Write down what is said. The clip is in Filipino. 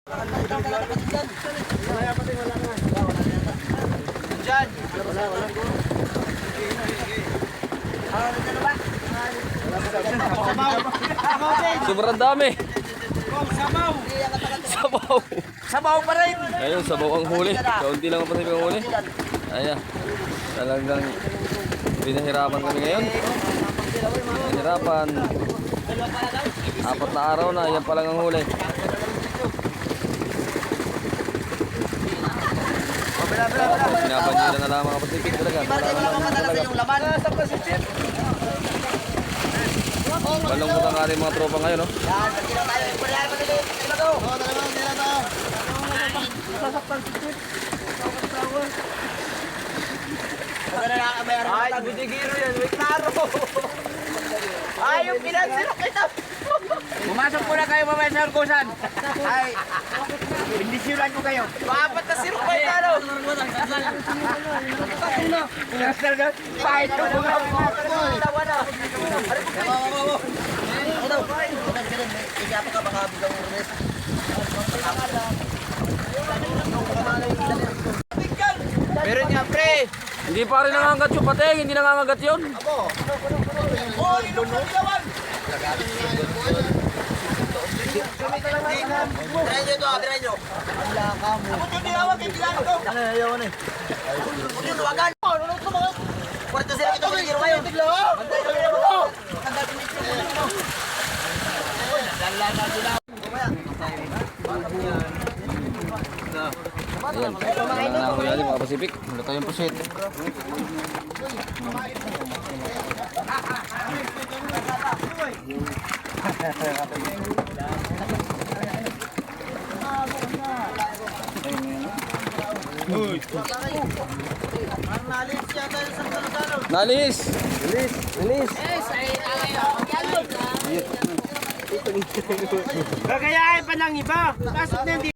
Sobrang dami. Sabaw! Sabaw. Sabaw pa rin! Ayun, sabaw ang huli. Kaunti lang ang Pacific ang huli. Ayan. Talagang pinahirapan kami ngayon. Pinahirapan. 4 na araw na, yan pa lang ang huli. Pinapanjila na lang mga Pacific talaga. Malungkot ang ating mga tropa ngayon, no? Ay, budigiro yan, may klaro! Ay, yung pinansilok ito! Pumasok muna kayo mamaya sa Argosan! Ay, bindisyonan ko kayo! Maapat na sirok ba ito, ano? Pinasal na, pahit ko mga tawa na! Meron niya, pre! Hindi pa rin nangangagat yung pateng, hindi nangangagat yun. Oh, inom mo bilawan! Diretso to, diretso. Ako yung dinawag kay Pilano to. Ayaw na eh. Huwag yung luwagan. Ano ito mga? Kwarto sila ito, bigiro kayo. Bantay kami na mo. Tandal kami ito. Dalaga sila. Ayan, na ako yan mga Pacific. Wala tayong pusit. Nalis! Nalis! Gagayahin pa ng iba. Pasok na hindi.